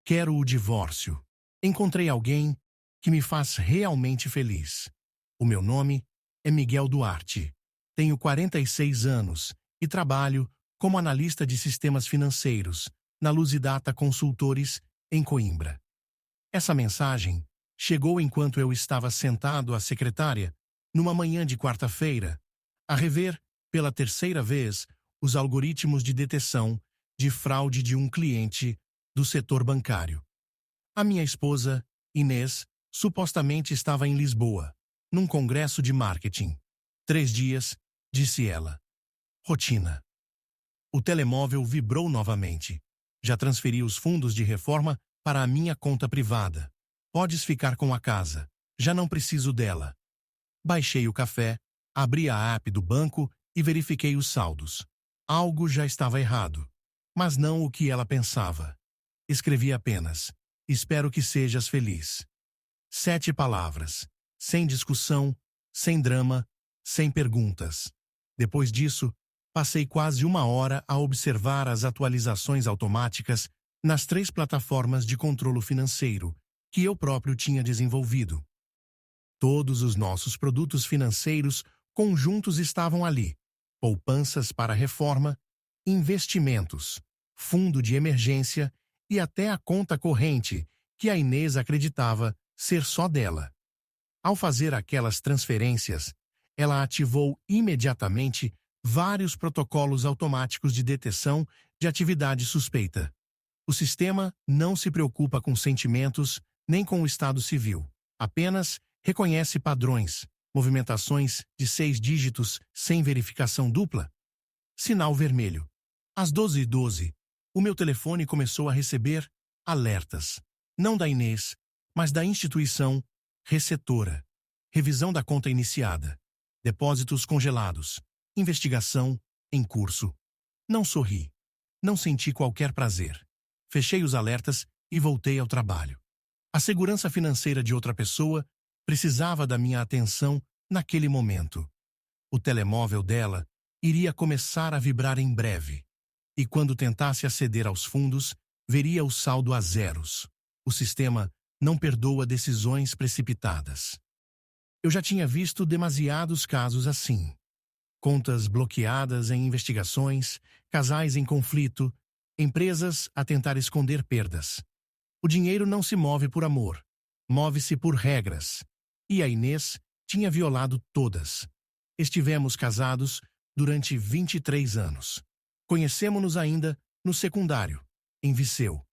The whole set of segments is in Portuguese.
Quero o divórcio. Encontrei alguém que me faz realmente feliz. O meu nome é Miguel Duarte. Tenho 46 anos e trabalho como analista de sistemas financeiros na Lusidata Consultores, em Coimbra. Essa mensagem chegou enquanto eu estava sentado à secretária, numa manhã de quarta-feira, a rever, pela terceira vez, os algoritmos de detecção de fraude de um cliente do setor bancário. A minha esposa, Inês, supostamente estava em Lisboa, num congresso de marketing. 3 dias, disse ela. Rotina. O telemóvel vibrou novamente. Já transferi os fundos de reforma para a minha conta privada. Podes ficar com a casa. Já não preciso dela. Baixei o café, abri a app do banco e verifiquei os saldos. Algo já estava errado. Mas não o que ela pensava. Escrevi apenas: espero que sejas feliz. 7 palavras. Sem discussão, sem drama, sem perguntas. Depois disso, passei quase 1 hora a observar as atualizações automáticas nas 3 plataformas de controlo financeiro que eu próprio tinha desenvolvido. Todos os nossos produtos financeiros conjuntos estavam ali: poupanças para reforma, investimentos, fundo de emergência e até a conta corrente, que a Inês acreditava ser só dela. Ao fazer aquelas transferências, ela ativou imediatamente vários protocolos automáticos de detecção de atividade suspeita. O sistema não se preocupa com sentimentos nem com o estado civil. Apenas reconhece padrões, movimentações de 6 dígitos sem verificação dupla. Sinal vermelho. Às 12h12, o meu telefone começou a receber alertas. Não da Inês, mas da instituição receptora. Revisão da conta iniciada. Depósitos congelados. Investigação em curso. Não sorri. Não senti qualquer prazer. Fechei os alertas e voltei ao trabalho. A segurança financeira de outra pessoa precisava da minha atenção naquele momento. O telemóvel dela iria começar a vibrar em breve. E quando tentasse aceder aos fundos, veria o saldo a zeros. O sistema não perdoa decisões precipitadas. Eu já tinha visto demasiados casos assim. Contas bloqueadas em investigações, casais em conflito, empresas a tentar esconder perdas. O dinheiro não se move por amor, move-se por regras. E a Inês tinha violado todas. Estivemos casados durante 23 anos. Conhecemos-nos ainda no secundário, em Viseu.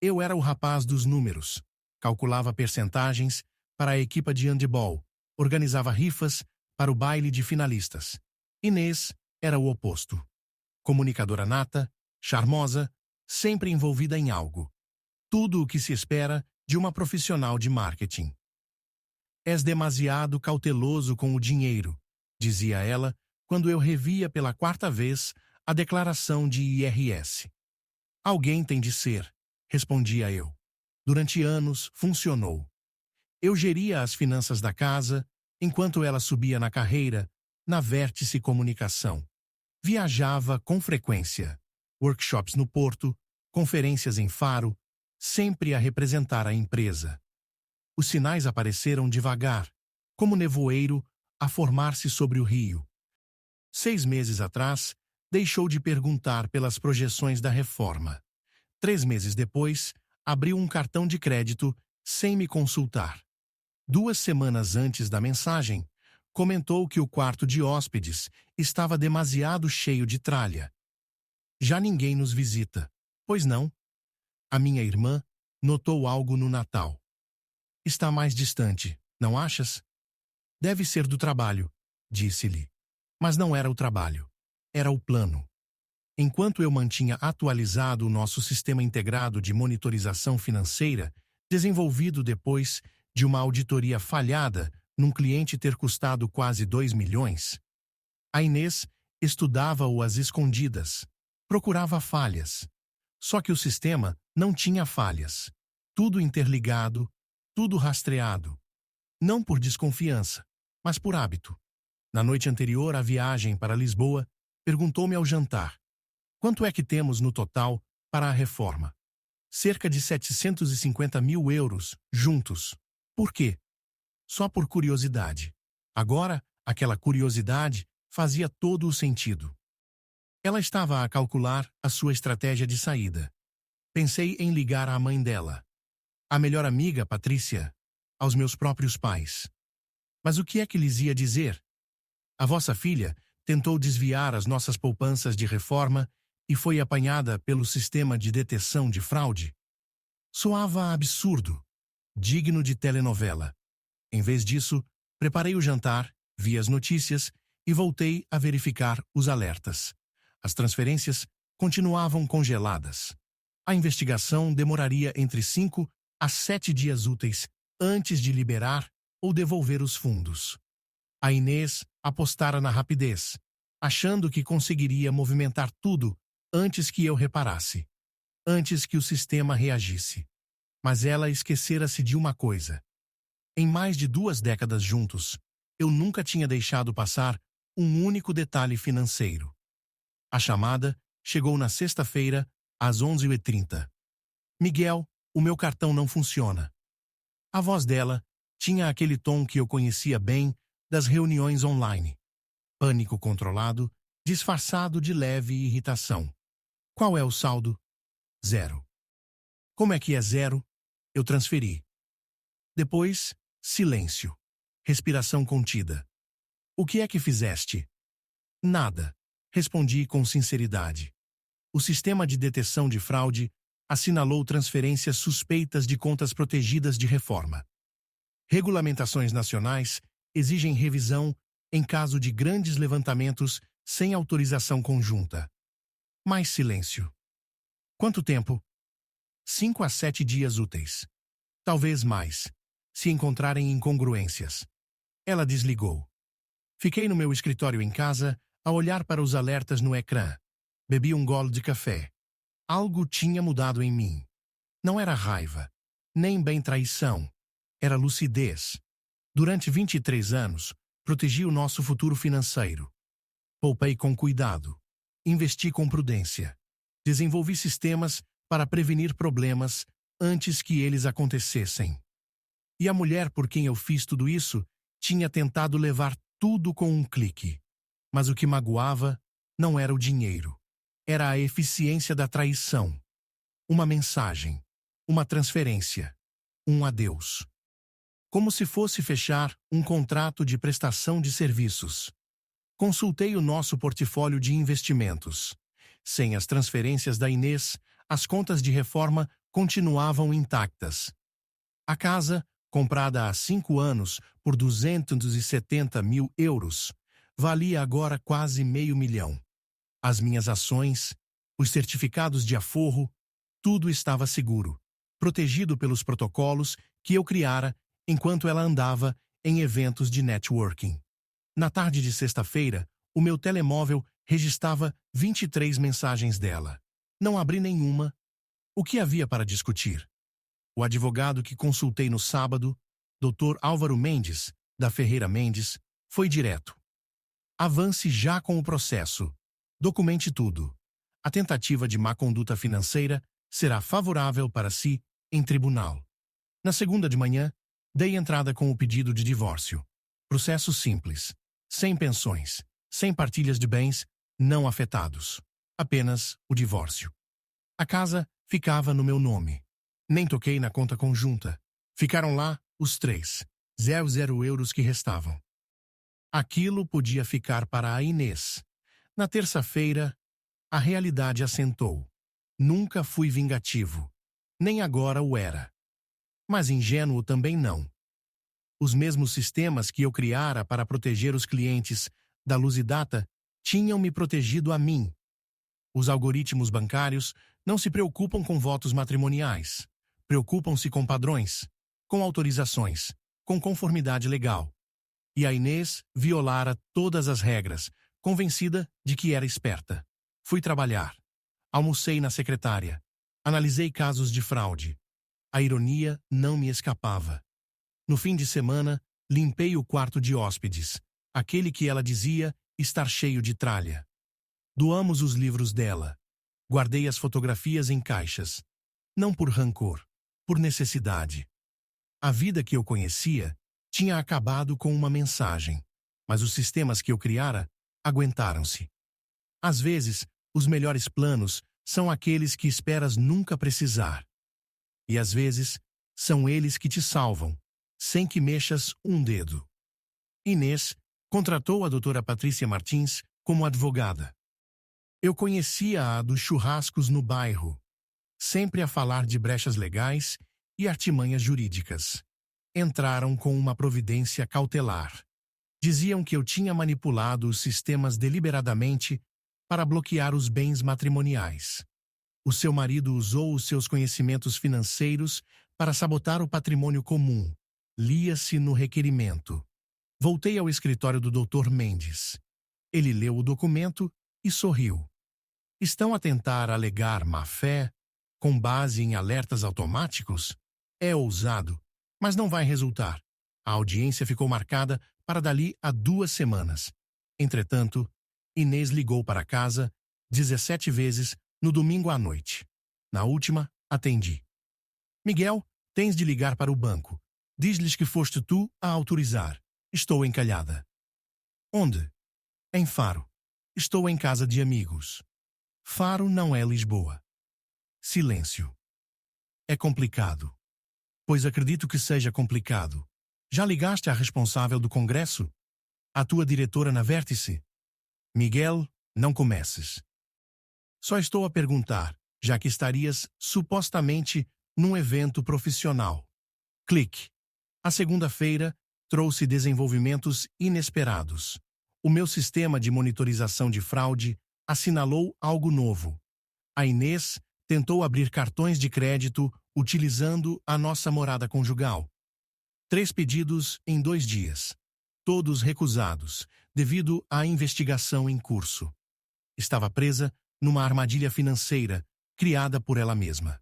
Eu era o rapaz dos números. Calculava percentagens para a equipa de handebol, organizava rifas para o baile de finalistas. Inês era o oposto. Comunicadora nata, charmosa, sempre envolvida em algo. Tudo o que se espera de uma profissional de marketing. És demasiado cauteloso com o dinheiro, dizia ela quando eu revia pela 4ª vez a declaração de IRS. Alguém tem de ser, respondia eu. Durante anos funcionou. Eu geria as finanças da casa, enquanto ela subia na carreira, na Vértice Comunicação. Viajava com frequência. Workshops no Porto, conferências em Faro, sempre a representar a empresa. Os sinais apareceram devagar, como nevoeiro a formar-se sobre o rio. 6 meses atrás, deixou de perguntar pelas projeções da reforma. 3 meses depois, abriu um cartão de crédito sem me consultar. 2 semanas antes da mensagem, comentou que o quarto de hóspedes estava demasiado cheio de tralha. Já ninguém nos visita, pois não? A minha irmã notou algo no Natal. Está mais distante, não achas? Deve ser do trabalho, disse-lhe. Mas não era o trabalho, era o plano. Enquanto eu mantinha atualizado o nosso sistema integrado de monitorização financeira, desenvolvido depois de uma auditoria falhada num cliente ter custado quase 2 milhões, a Inês estudava-o às escondidas, procurava falhas. Só que o sistema não tinha falhas. Tudo interligado, tudo rastreado. Não por desconfiança, mas por hábito. Na noite anterior à viagem para Lisboa, perguntou-me ao jantar: quanto é que temos no total para a reforma? cerca de 750 mil euros, juntos. Por quê? Só por curiosidade. Agora, aquela curiosidade fazia todo o sentido. Ela estava a calcular a sua estratégia de saída. Pensei em ligar à mãe dela, à melhor amiga, Patrícia, aos meus próprios pais. Mas o que é que lhes ia dizer? A vossa filha tentou desviar as nossas poupanças de reforma e foi apanhada pelo sistema de detecção de fraude? Soava absurdo, digno de telenovela. Em vez disso, preparei o jantar, vi as notícias e voltei a verificar os alertas. As transferências continuavam congeladas. A investigação demoraria entre 5 a 7 dias úteis antes de liberar ou devolver os fundos. A Inês apostara na rapidez, achando que conseguiria movimentar tudo antes que eu reparasse, antes que o sistema reagisse. Mas ela esquecera-se de uma coisa. Em mais de 2 décadas juntos, eu nunca tinha deixado passar um único detalhe financeiro. A chamada chegou na sexta-feira, às 11h30. Miguel, o meu cartão não funciona. A voz dela tinha aquele tom que eu conhecia bem das reuniões online. Pânico controlado, disfarçado de leve irritação. Qual é o saldo? 0. Como é que é 0? Eu transferi. Depois, silêncio. Respiração contida. O que é que fizeste? Nada, respondi com sinceridade. O sistema de detecção de fraude assinalou transferências suspeitas de contas protegidas de reforma. Regulamentações nacionais exigem revisão em caso de grandes levantamentos sem autorização conjunta. Mais silêncio. Quanto tempo? 5 a 7 dias úteis. Talvez mais, se encontrarem incongruências. Ela desligou. Fiquei no meu escritório em casa, a olhar para os alertas no ecrã. Bebi um gole de café. Algo tinha mudado em mim. Não era raiva, nem bem traição. Era lucidez. Durante 23 anos, protegi o nosso futuro financeiro. Poupei com cuidado. Investi com prudência. Desenvolvi sistemas para prevenir problemas antes que eles acontecessem. E a mulher por quem eu fiz tudo isso tinha tentado levar tudo com um clique. Mas o que magoava não era o dinheiro. Era a eficiência da traição. Uma mensagem, uma transferência, um adeus. Como se fosse fechar um contrato de prestação de serviços. Consultei o nosso portfólio de investimentos. Sem as transferências da Inês, as contas de reforma continuavam intactas. A casa, comprada há 5 anos por 270 mil euros, valia agora quase $500 mil. As minhas ações, os certificados de aforro, tudo estava seguro, protegido pelos protocolos que eu criara enquanto ela andava em eventos de networking. Na tarde de sexta-feira, o meu telemóvel registrava 23 mensagens dela. Não abri nenhuma. O que havia para discutir? O advogado que consultei no sábado, Dr. Álvaro Mendes, da Ferreira Mendes, foi direto. Avance já com o processo. Documente tudo. A tentativa de má conduta financeira será favorável para si em tribunal. Na segunda de manhã, dei entrada com o pedido de divórcio. Processo simples. Sem pensões, sem partilhas de bens não afetados. Apenas o divórcio. A casa ficava no meu nome. Nem toquei na conta conjunta. Ficaram lá os 3,00 euros que restavam. Aquilo podia ficar para a Inês. Na terça-feira, a realidade assentou. Nunca fui vingativo. Nem agora o era. Mas ingênuo também não. Os mesmos sistemas que eu criara para proteger os clientes da Lusidata tinham me protegido a mim. Os algoritmos bancários não se preocupam com votos matrimoniais. Preocupam-se com padrões, com autorizações, com conformidade legal. E a Inês violara todas as regras, convencida de que era esperta. Fui trabalhar. Almocei na secretária. Analisei casos de fraude. A ironia não me escapava. No fim de semana, limpei o quarto de hóspedes, aquele que ela dizia estar cheio de tralha. Doamos os livros dela. Guardei as fotografias em caixas. não por rancor, por necessidade. A vida que eu conhecia tinha acabado com uma mensagem, mas os sistemas que eu criara aguentaram-se. Às vezes, os melhores planos são aqueles que esperas nunca precisar. E às vezes, são eles que te salvam, sem que mexas um dedo. Inês contratou a doutora Patrícia Martins como advogada. Eu conhecia-a dos churrascos no bairro, sempre a falar de brechas legais e artimanhas jurídicas. Entraram com uma providência cautelar. Diziam que eu tinha manipulado os sistemas deliberadamente para bloquear os bens matrimoniais. O seu marido usou os seus conhecimentos financeiros para sabotar o patrimônio comum. Lia-se no requerimento. Voltei ao escritório do Dr. Mendes. Ele leu o documento e sorriu. Estão a tentar alegar má-fé com base em alertas automáticos? É ousado, mas não vai resultar. A audiência ficou marcada para dali a 2 semanas. Entretanto, Inês ligou para casa 17 vezes no domingo à noite. Na última, atendi. Miguel, tens de ligar para o banco. Diz-lhes que foste tu a autorizar. Estou encalhada. Onde? Em Faro. Estou em casa de amigos. Faro não é Lisboa. Silêncio. É complicado. Pois acredito que seja complicado. Já ligaste à responsável do Congresso? À tua diretora na Vértice? Miguel, não comeces. Só estou a perguntar, já que estarias, supostamente, num evento profissional. Clique. A segunda-feira trouxe desenvolvimentos inesperados. O meu sistema de monitorização de fraude assinalou algo novo. A Inês tentou abrir cartões de crédito utilizando a nossa morada conjugal. 3 pedidos em 2 dias. Todos recusados, devido à investigação em curso. Estava presa numa armadilha financeira criada por ela mesma.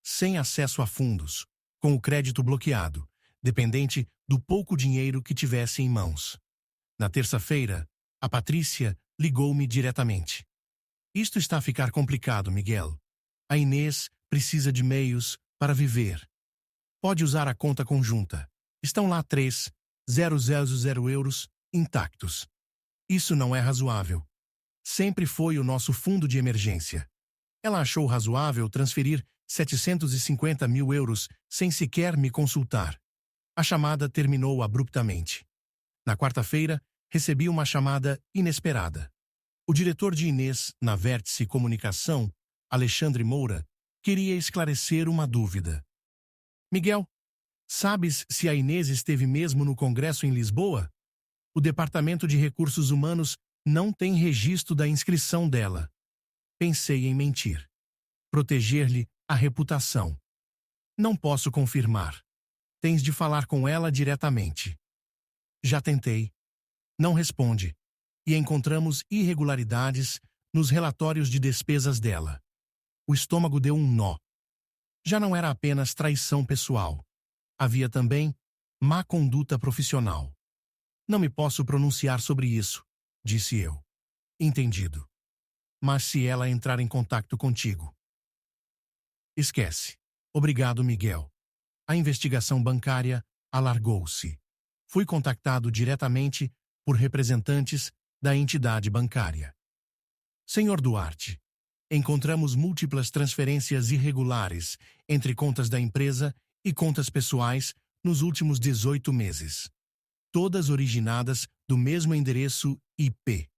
Sem acesso a fundos, com o crédito bloqueado, dependente do pouco dinheiro que tivesse em mãos. Na terça-feira, a Patrícia ligou-me diretamente. Isto está a ficar complicado, Miguel. A Inês precisa de meios para viver. Pode usar a conta conjunta. Estão lá 3.000 euros intactos. Isso não é razoável. Sempre foi o nosso fundo de emergência. Ela achou razoável transferir 750 mil euros sem sequer me consultar. A chamada terminou abruptamente. Na quarta-feira, recebi uma chamada inesperada. O diretor de Inês na Vértice Comunicação, Alexandre Moura, queria esclarecer uma dúvida. Miguel, sabes se a Inês esteve mesmo no Congresso em Lisboa? O Departamento de Recursos Humanos não tem registro da inscrição dela. Pensei em mentir. Proteger-lhe a reputação. Não posso confirmar. Tens de falar com ela diretamente. Já tentei. Não responde. E encontramos irregularidades nos relatórios de despesas dela. O estômago deu um nó. Já não era apenas traição pessoal. Havia também má conduta profissional. Não me posso pronunciar sobre isso, disse eu. Entendido. Mas se ela entrar em contato contigo. Esquece. Obrigado, Miguel. A investigação bancária alargou-se. Fui contactado diretamente por representantes da entidade bancária. Senhor Duarte, encontramos múltiplas transferências irregulares entre contas da empresa e contas pessoais nos últimos 18 meses. Todas originadas do mesmo endereço IP.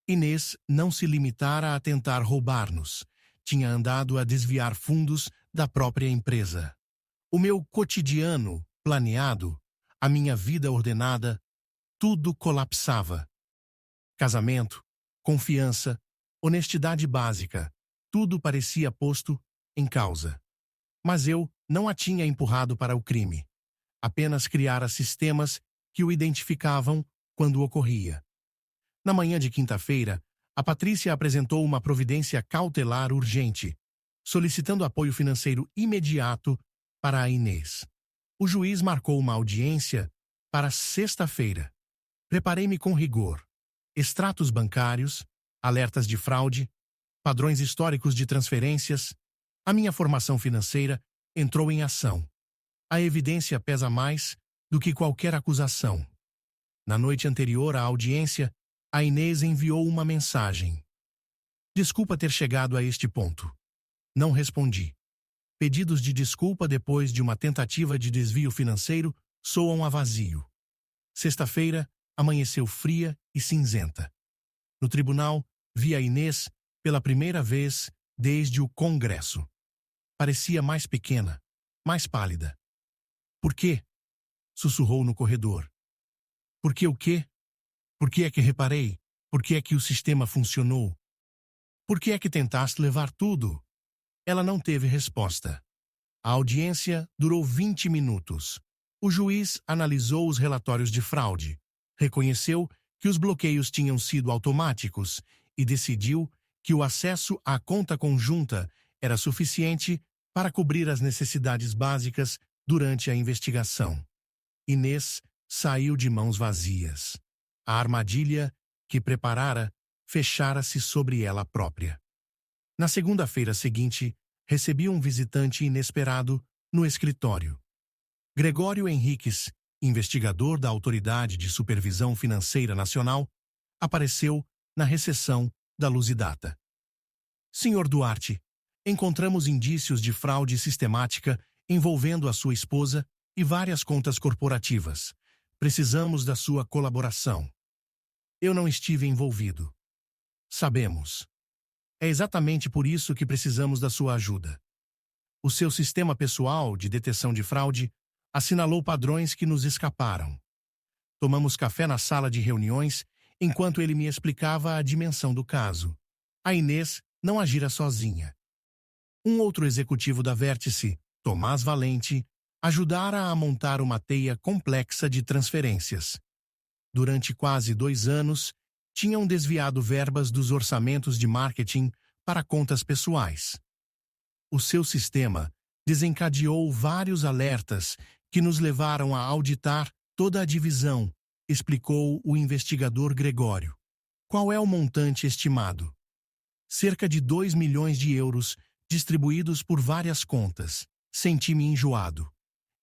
Inês não se limitara a tentar roubar-nos. Tinha andado a desviar fundos da própria empresa. O meu cotidiano, planeado, a minha vida ordenada, tudo colapsava. Casamento, confiança, honestidade básica, tudo parecia posto em causa. Mas eu não a tinha empurrado para o crime. Apenas criara sistemas que o identificavam quando ocorria. Na manhã de quinta-feira, a Patrícia apresentou uma providência cautelar urgente, solicitando apoio financeiro imediato para a Inês. O juiz marcou uma audiência para sexta-feira. Preparei-me com rigor. Extratos bancários, alertas de fraude, padrões históricos de transferências, A minha formação financeira entrou em ação. A evidência pesa mais do que qualquer acusação. Na noite anterior à audiência, a Inês enviou uma mensagem. Desculpa ter chegado a este ponto. Não respondi. Pedidos de desculpa depois de uma tentativa de desvio financeiro soam a vazio. Sexta-feira amanheceu fria e cinzenta. No tribunal, vi a Inês pela primeira vez desde o Congresso. Parecia mais pequena, mais pálida. Por quê? Sussurrou no corredor. Por que o quê? Por que é que reparei? Por que é que o sistema funcionou? Por que é que tentaste levar tudo? Ela não teve resposta. A audiência durou 20 minutos. O juiz analisou os relatórios de fraude, reconheceu que os bloqueios tinham sido automáticos e decidiu que o acesso à conta conjunta era suficiente para cobrir as necessidades básicas durante a investigação. Inês saiu de mãos vazias. A armadilha que preparara fechara-se sobre ela própria. Na segunda-feira seguinte, recebi um visitante inesperado no escritório. Gregório Henriques, investigador da Autoridade de Supervisão Financeira Nacional, apareceu na recepção da Lusidata. Senhor Duarte, encontramos indícios de fraude sistemática envolvendo a sua esposa e várias contas corporativas. Precisamos da sua colaboração. Eu não estive envolvido. Sabemos. É exatamente por isso que precisamos da sua ajuda. O seu sistema pessoal de detecção de fraude assinalou padrões que nos escaparam. Tomamos café na sala de reuniões enquanto ele me explicava a dimensão do caso. A Inês não agira sozinha. Um outro executivo da Vértice, Tomás Valente, ajudara a montar uma teia complexa de transferências. Durante quase 2 anos, tinham desviado verbas dos orçamentos de marketing para contas pessoais. O seu sistema desencadeou vários alertas que nos levaram a auditar toda a divisão, explicou o investigador Gregório. Qual é o montante estimado? Cerca de 2 milhões de euros distribuídos por várias contas. Senti-me enjoado.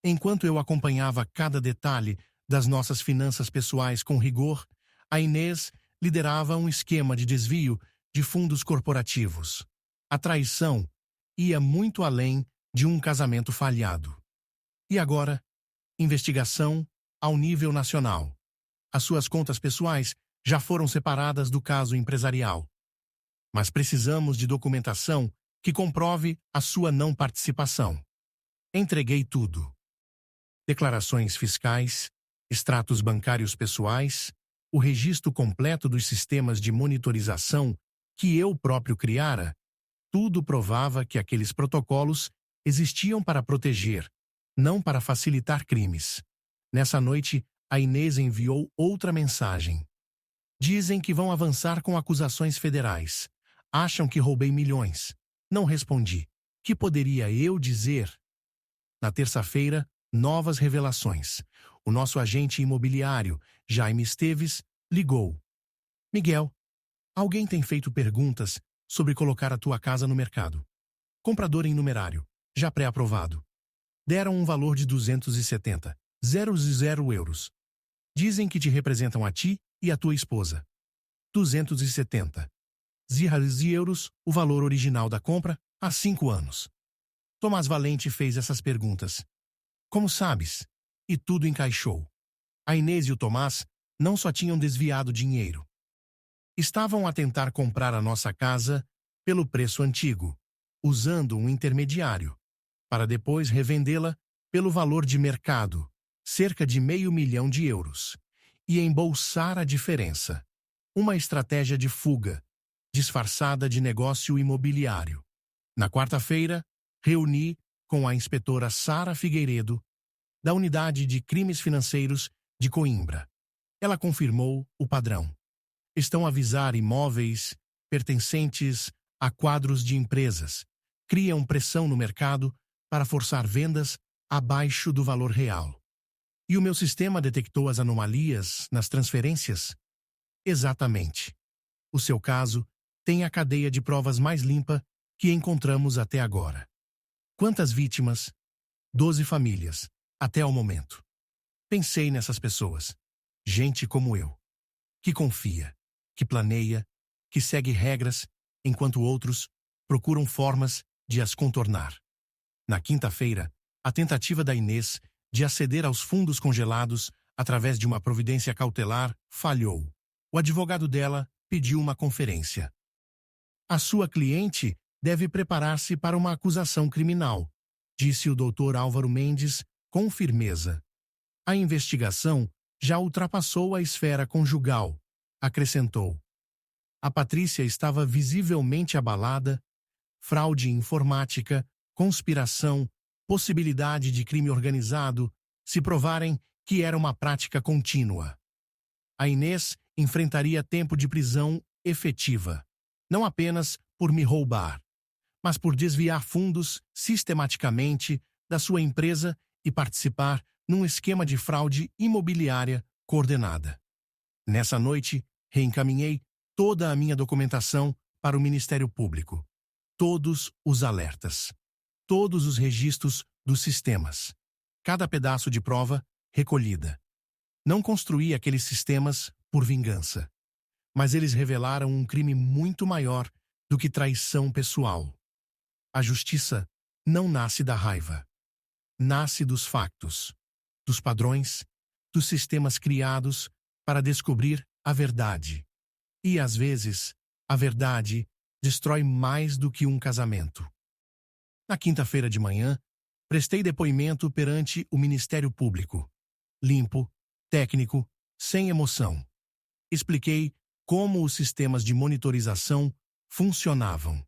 Enquanto eu acompanhava cada detalhe das nossas finanças pessoais com rigor, a Inês liderava um esquema de desvio de fundos corporativos. A traição ia muito além de um casamento falhado. E agora, investigação ao nível nacional. As suas contas pessoais já foram separadas do caso empresarial. Mas precisamos de documentação que comprove a sua não participação. Entreguei tudo. Declarações fiscais, extratos bancários pessoais, o registro completo dos sistemas de monitorização que eu próprio criara, tudo provava que aqueles protocolos existiam para proteger, não para facilitar crimes. Nessa noite, a Inês enviou outra mensagem. Dizem que vão avançar com acusações federais. Acham que roubei milhões. Não respondi. Que poderia eu dizer? Na terça-feira, novas revelações. O nosso agente imobiliário, Jaime Esteves, ligou. Miguel, alguém tem feito perguntas sobre colocar a tua casa no mercado. Comprador em numerário, já pré-aprovado. Deram um valor de 270 euros. Dizem que te representam a ti e a tua esposa. 270 euros, o valor original da compra, há 5 anos. Tomás Valente fez essas perguntas. Como sabes? E tudo encaixou. A Inês e o Tomás não só tinham desviado dinheiro. Estavam a tentar comprar a nossa casa pelo preço antigo, usando um intermediário, para depois revendê-la pelo valor de mercado, cerca de €500 mil, e embolsar a diferença. Uma estratégia de fuga, disfarçada de negócio imobiliário. Na quarta-feira, reuni com a inspetora Sara Figueiredo, da Unidade de Crimes Financeiros de Coimbra. Ela confirmou o padrão. Estão a visar imóveis pertencentes a quadros de empresas. Criam pressão no mercado para forçar vendas abaixo do valor real. E o meu sistema detectou as anomalias nas transferências? Exatamente. O seu caso tem a cadeia de provas mais limpa que encontramos até agora. Quantas vítimas? 12 famílias, até o momento. Pensei nessas pessoas. Gente como eu, que confia, que planeia, que segue regras, enquanto outros procuram formas de as contornar. Na quinta-feira, a tentativa da Inês de aceder aos fundos congelados através de uma providência cautelar falhou. O advogado dela pediu uma conferência. A sua cliente deve preparar-se para uma acusação criminal, disse o Dr. Álvaro Mendes com firmeza. A investigação já ultrapassou a esfera conjugal, acrescentou. A Patrícia estava visivelmente abalada. Fraude informática, conspiração, possibilidade de crime organizado, se provarem que era uma prática contínua. A Inês enfrentaria tempo de prisão efetiva, não apenas por me roubar, mas por desviar fundos sistematicamente da sua empresa e participar num esquema de fraude imobiliária coordenada. Nessa noite, reencaminhei toda a minha documentação para o Ministério Público. Todos os alertas, todos os registros dos sistemas, cada pedaço de prova recolhida. Não construí aqueles sistemas por vingança, mas eles revelaram um crime muito maior do que traição pessoal. A justiça não nasce da raiva. Nasce dos factos, dos padrões, dos sistemas criados para descobrir a verdade. E, às vezes, a verdade destrói mais do que um casamento. Na quinta-feira de manhã, prestei depoimento perante o Ministério Público. Limpo, técnico, sem emoção. Expliquei como os sistemas de monitorização funcionavam.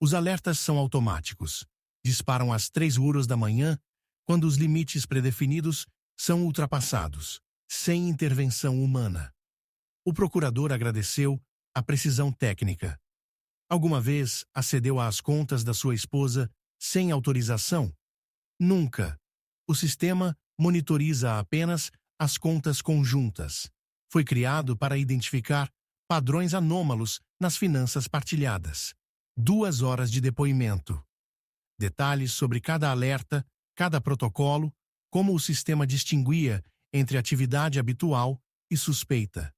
Os alertas são automáticos. Disparam às 3h da manhã, quando os limites predefinidos são ultrapassados, sem intervenção humana. O procurador agradeceu a precisão técnica. Alguma vez acedeu às contas da sua esposa sem autorização? Nunca. O sistema monitoriza apenas as contas conjuntas. Foi criado para identificar padrões anômalos nas finanças partilhadas. 2 horas de depoimento. Detalhes sobre cada alerta, cada protocolo, como o sistema distinguia entre atividade habitual e suspeita.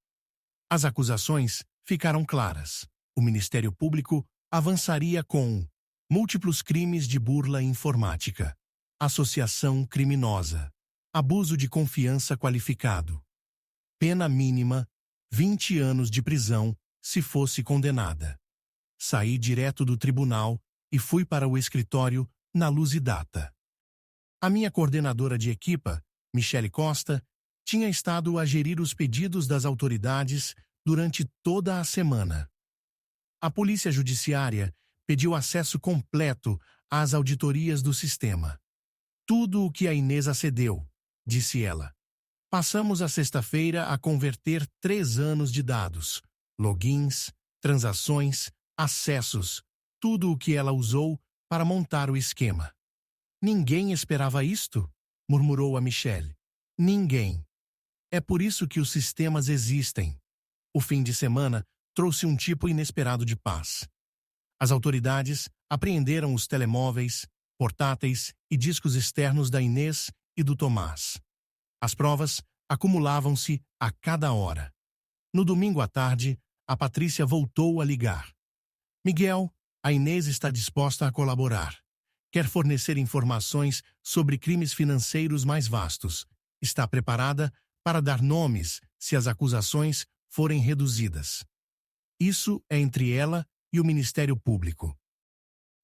As acusações ficaram claras. O Ministério Público avançaria com múltiplos crimes de burla informática, associação criminosa, abuso de confiança qualificado. Pena mínima, 20 anos de prisão, se fosse condenada. Saí direto do tribunal e fui para o escritório na Luz e Data. A minha coordenadora de equipa, Michele Costa, tinha estado a gerir os pedidos das autoridades durante toda a semana. A Polícia Judiciária pediu acesso completo às auditorias do sistema. Tudo o que a Inês acedeu, disse ela. Passamos a sexta-feira a converter 3 anos de dados, logins, transações, acessos, tudo o que ela usou para montar o esquema. Ninguém esperava isto? Murmurou a Michele. Ninguém. É por isso que os sistemas existem. O fim de semana trouxe um tipo inesperado de paz. As autoridades apreenderam os telemóveis, portáteis e discos externos da Inês e do Tomás. As provas acumulavam-se a cada hora. No domingo à tarde, a Patrícia voltou a ligar. Miguel, a Inês está disposta a colaborar. Quer fornecer informações sobre crimes financeiros mais vastos. Está preparada para dar nomes se as acusações forem reduzidas. Isso é entre ela e o Ministério Público.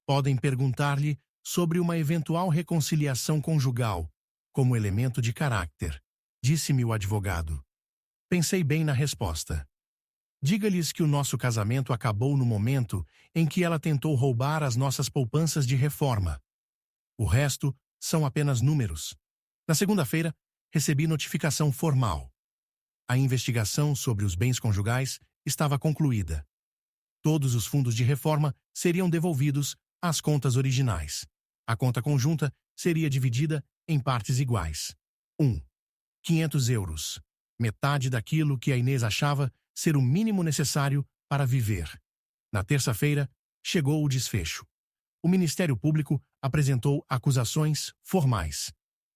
Podem perguntar-lhe sobre uma eventual reconciliação conjugal, como elemento de caráter, disse-me o advogado. Pensei bem na resposta. Diga-lhes que o nosso casamento acabou no momento em que ela tentou roubar as nossas poupanças de reforma. O resto são apenas números. Na segunda-feira, recebi notificação formal. A investigação sobre os bens conjugais estava concluída. Todos os fundos de reforma seriam devolvidos às contas originais. A conta conjunta seria dividida em partes iguais. 500 euros. Metade daquilo que a Inês achava ser o mínimo necessário para viver. Na terça-feira, chegou o desfecho. O Ministério Público apresentou acusações formais.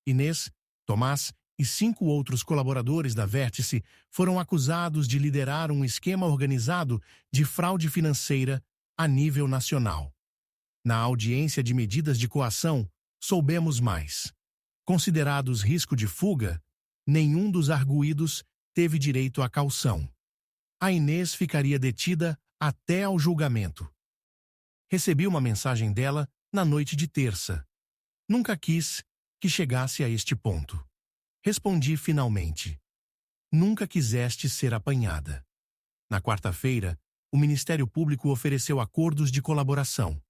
Inês, Tomás e 5 outros colaboradores da Vértice foram acusados de liderar um esquema organizado de fraude financeira a nível nacional. Na audiência de medidas de coação, soubemos mais. Considerados risco de fuga, nenhum dos arguidos teve direito à caução. A Inês ficaria detida até ao julgamento. Recebi uma mensagem dela na noite de terça. Nunca quis que chegasse a este ponto. Respondi finalmente. Nunca quiseste ser apanhada. Na quarta-feira, o Ministério Público ofereceu acordos de colaboração.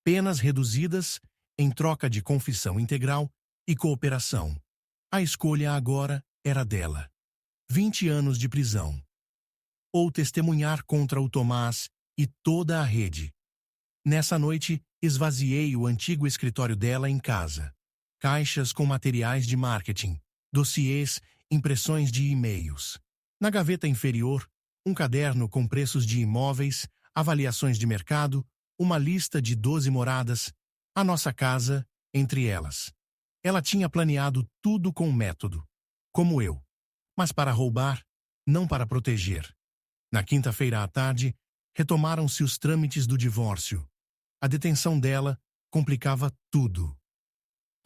Penas reduzidas em troca de confissão integral e cooperação. A escolha agora era dela. 20 anos de prisão. Ou testemunhar contra o Tomás e toda a rede. Nessa noite, esvaziei o antigo escritório dela em casa. Caixas com materiais de marketing, dossiês, impressões de e-mails. Na gaveta inferior, um caderno com preços de imóveis, avaliações de mercado, uma lista de 12 moradas, a nossa casa, entre elas. Ela tinha planeado tudo com método, como eu. Mas para roubar, não para proteger. Na quinta-feira à tarde, retomaram-se os trâmites do divórcio. A detenção dela complicava tudo.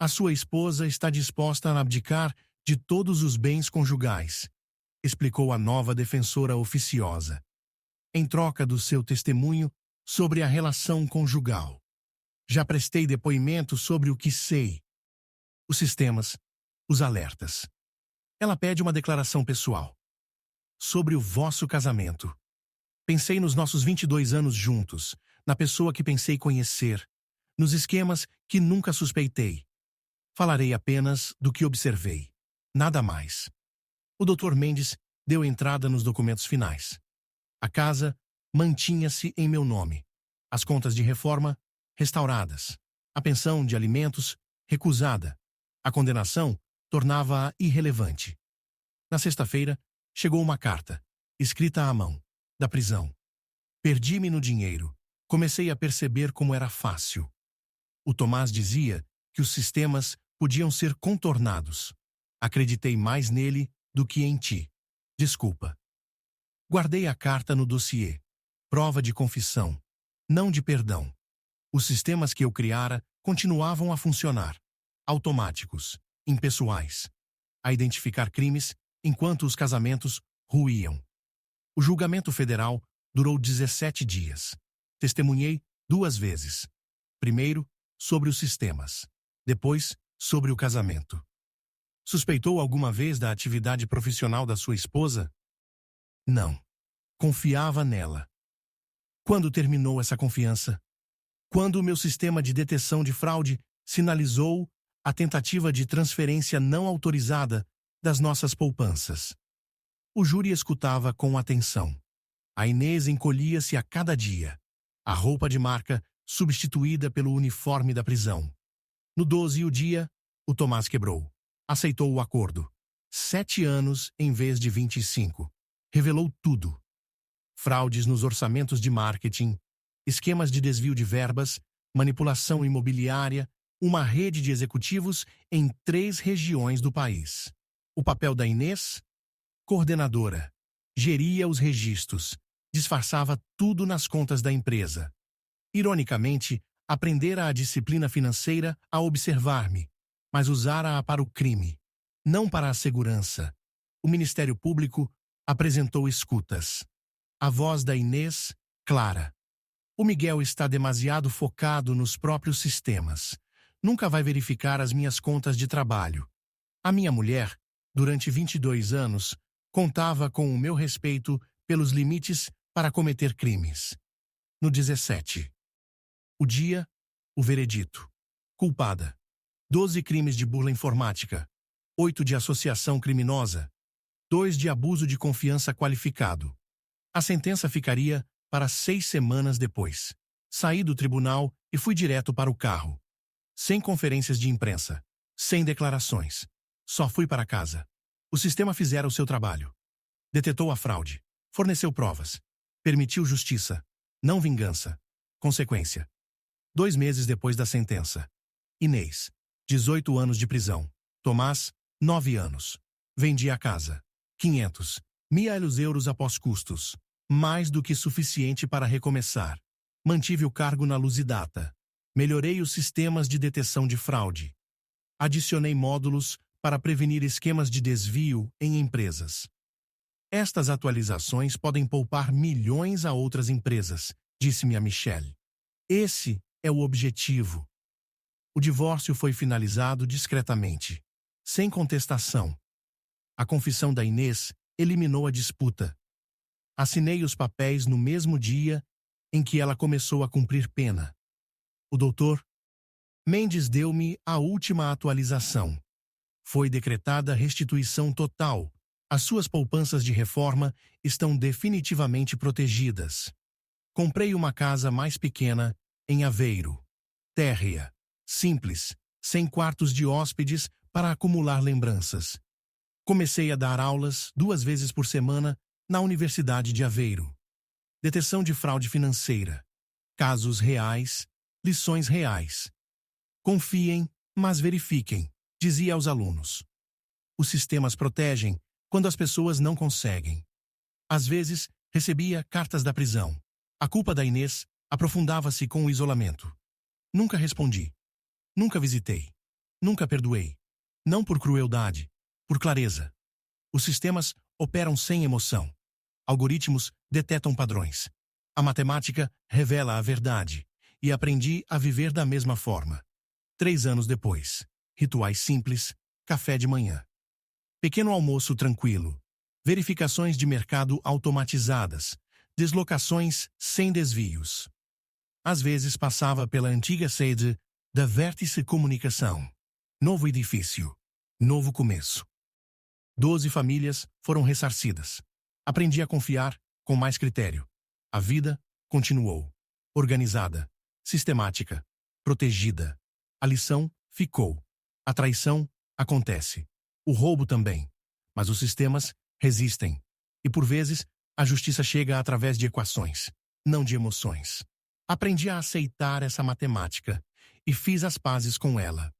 A sua esposa está disposta a abdicar de todos os bens conjugais, explicou a nova defensora oficiosa, em troca do seu testemunho sobre a relação conjugal. Já prestei depoimento sobre o que sei. Os sistemas, os alertas. Ela pede uma declaração pessoal. Sobre o vosso casamento. Pensei nos nossos 22 anos juntos, na pessoa que pensei conhecer, nos esquemas que nunca suspeitei. Falarei apenas do que observei. Nada mais. O Dr. Mendes deu entrada nos documentos finais. A casa mantinha-se em meu nome. As contas de reforma, restauradas. A pensão de alimentos, recusada. A condenação tornava-a irrelevante. Na sexta-feira, chegou uma carta, escrita à mão, da prisão. Perdi-me no dinheiro. Comecei a perceber como era fácil. O Tomás dizia que os sistemas podiam ser contornados. Acreditei mais nele do que em ti. Desculpa. Guardei a carta no dossiê. Prova de confissão, não de perdão. Os sistemas que eu criara continuavam a funcionar. Automáticos, impessoais. A identificar crimes enquanto os casamentos ruíam. O julgamento federal durou 17 dias. Testemunhei 2 vezes. Primeiro, sobre os sistemas. Depois, sobre o casamento. Suspeitou alguma vez da atividade profissional da sua esposa? Não. Confiava nela. Quando terminou essa confiança? Quando o meu sistema de detecção de fraude sinalizou a tentativa de transferência não autorizada das nossas poupanças. O júri escutava com atenção. A Inês encolhia-se a cada dia. A roupa de marca substituída pelo uniforme da prisão. No 12º dia, o Tomás quebrou. Aceitou o acordo. 7 anos em vez de 25. Revelou tudo. Fraudes nos orçamentos de marketing, esquemas de desvio de verbas, manipulação imobiliária, uma rede de executivos em 3 regiões do país. O papel da Inês? Coordenadora. Geria os registros. Disfarçava tudo nas contas da empresa. Ironicamente, aprendera a disciplina financeira a observar-me, mas usara-a para o crime, não para a segurança. O Ministério Público apresentou escutas. A voz da Inês, clara. O Miguel está demasiado focado nos próprios sistemas. Nunca vai verificar as minhas contas de trabalho. A minha mulher, durante 22 anos, contava com o meu respeito pelos limites para cometer crimes. No 17. O dia, o veredito. Culpada. 12 crimes de burla informática. 8 de associação criminosa. 2 de abuso de confiança qualificado. A sentença ficaria para 6 semanas depois. Saí do tribunal e fui direto para o carro. Sem conferências de imprensa. Sem declarações. Só fui para casa. O sistema fizera o seu trabalho. Detetou a fraude. Forneceu provas. Permitiu justiça. Não vingança. Consequência. 2 meses depois da sentença. Inês, 18 anos de prisão. Tomás, 9 anos. Vendi a casa. 500 mil euros após custos. Mais do que suficiente para recomeçar. Mantive o cargo na Lusidata. Melhorei os sistemas de detecção de fraude. Adicionei módulos para prevenir esquemas de desvio em empresas. Estas atualizações podem poupar milhões a outras empresas, disse-me a Michelle. Esse é o objetivo. O divórcio foi finalizado discretamente, sem contestação. A confissão da Inês eliminou a disputa. Assinei os papéis no mesmo dia em que ela começou a cumprir pena. O doutor Mendes deu-me a última atualização. Foi decretada restituição total. As suas poupanças de reforma estão definitivamente protegidas. Comprei uma casa mais pequena, em Aveiro. Térrea, simples, sem quartos de hóspedes para acumular lembranças. Comecei a dar aulas 2 vezes por semana na Universidade de Aveiro. Detecção de fraude financeira. Casos reais, lições reais. Confiem, mas verifiquem, dizia aos alunos. Os sistemas protegem quando as pessoas não conseguem. Às vezes, recebia cartas da prisão. A culpa da Inês aprofundava-se com o isolamento. Nunca respondi. Nunca visitei. Nunca perdoei. Não por crueldade, por clareza. Os sistemas operam sem emoção. Algoritmos detetam padrões. A matemática revela a verdade. E aprendi a viver da mesma forma. 3 anos depois. Rituais simples, café de manhã. Pequeno almoço tranquilo. Verificações de mercado automatizadas. Deslocações sem desvios. Às vezes passava pela antiga sede da Vértice Comunicação. Novo edifício. Novo começo. 12 famílias foram ressarcidas. Aprendi a confiar com mais critério. A vida continuou. Organizada. Sistemática. Protegida. A lição ficou. A traição acontece. O roubo também. Mas os sistemas resistem. E por vezes, a justiça chega através de equações, não de emoções. Aprendi a aceitar essa matemática e fiz as pazes com ela.